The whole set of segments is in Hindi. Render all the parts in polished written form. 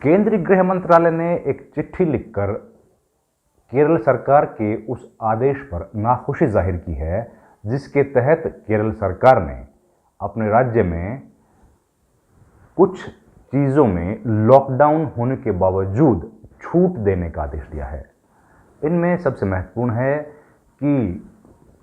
केंद्रीय गृह मंत्रालय ने एक चिट्ठी लिखकर केरल सरकार के उस आदेश पर नाखुशी जाहिर की है जिसके तहत केरल सरकार ने अपने राज्य में कुछ चीज़ों में लॉकडाउन होने के बावजूद छूट देने का आदेश दिया है। इनमें सबसे महत्वपूर्ण है कि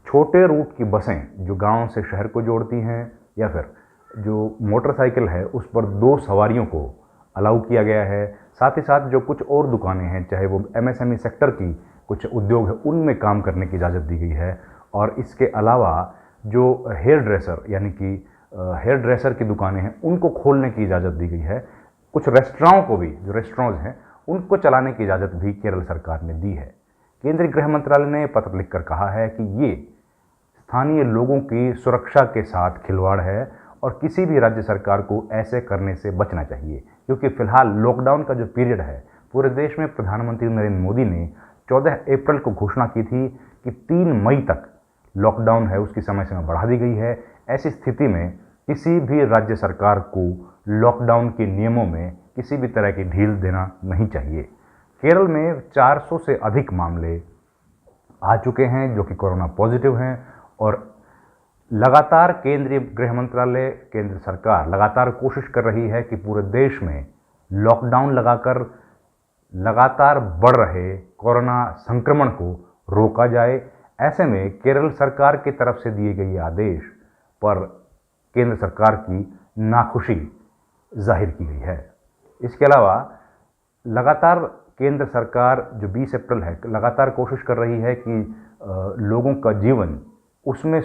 छोटे रूट की बसें जो गांव से शहर को जोड़ती हैं या फिर जो मोटरसाइकिल है उस पर 2 सवारियों को अलाउ किया गया है। साथ ही साथ जो कुछ और दुकानें हैं, चाहे वो एमएसएमई सेक्टर की कुछ उद्योग है, उनमें काम करने की इजाज़त दी गई है। और इसके अलावा जो हेयर ड्रेसर यानी कि हेयर ड्रेसर की दुकानें हैं उनको खोलने की इजाज़त दी गई है। कुछ रेस्टोरेंट को भी, जो रेस्टोरेंट्स हैं उनको चलाने की इजाज़त भी केरल सरकार ने दी है। केंद्रीय गृह मंत्रालय ने पत्र लिखकर कहा है कि ये स्थानीय लोगों की सुरक्षा के साथ खिलवाड़ है और किसी भी राज्य सरकार को ऐसे करने से बचना चाहिए, क्योंकि फिलहाल लॉकडाउन का जो पीरियड है पूरे देश में प्रधानमंत्री नरेंद्र मोदी ने 14 अप्रैल को घोषणा की थी कि 3 मई तक लॉकडाउन है, उसकी समय सीमा बढ़ा दी गई है। ऐसी स्थिति में किसी भी राज्य सरकार को लॉकडाउन के नियमों में किसी भी तरह की ढील देना नहीं चाहिए। केरल में 400 से अधिक मामले आ चुके हैं जो कि कोरोना पॉजिटिव हैं और लगातार केंद्रीय गृह मंत्रालय, केंद्र सरकार लगातार कोशिश कर रही है कि पूरे देश में लॉकडाउन लगाकर लगातार बढ़ रहे कोरोना संक्रमण को रोका जाए। ऐसे में केरल सरकार की तरफ से दिए गए आदेश पर केंद्र सरकार की नाखुशी जाहिर की गई है। इसके अलावा लगातार केंद्र सरकार जो 20 अप्रैल है लगातार कोशिश कर रही है कि लोगों का जीवन उसमें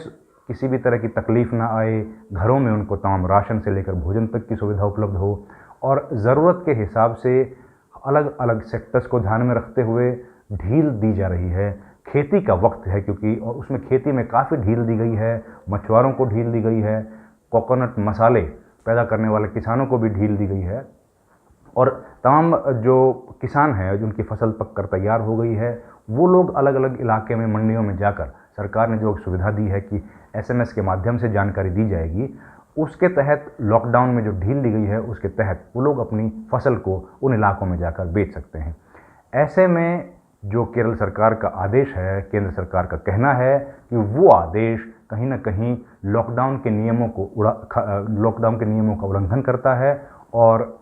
किसी भी तरह की तकलीफ ना आए, घरों में उनको तमाम राशन से लेकर भोजन तक की सुविधा उपलब्ध हो और ज़रूरत के हिसाब से अलग अलग सेक्टर्स को ध्यान में रखते हुए ढील दी जा रही है। खेती का वक्त है क्योंकि और उसमें खेती में काफ़ी ढील दी गई है, मछुआरों को ढील दी गई है, कोकोनट मसाले पैदा करने वाले किसानों को भी ढील दी गई है और तमाम जो किसान हैं जिनकी फसल पककर तैयार हो गई है वो लोग अलग अलग इलाके में मंडियों में जाकर सरकार ने जो सुविधा दी है कि एसएमएस के माध्यम से जानकारी दी जाएगी, उसके तहत लॉकडाउन में जो ढील दी गई है उसके तहत वो लोग अपनी फसल को उन इलाकों में जाकर बेच सकते हैं। ऐसे में जो केरल सरकार का आदेश है, केंद्र सरकार का कहना है कि वो आदेश कहीं ना कहीं लॉकडाउन के नियमों का उल्लंघन करता है और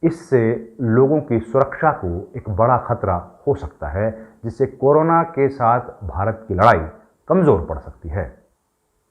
इससे लोगों की सुरक्षा को एक बड़ा खतरा हो सकता है, जिससे कोरोना के साथ भारत की लड़ाई कमज़ोर पड़ सकती है।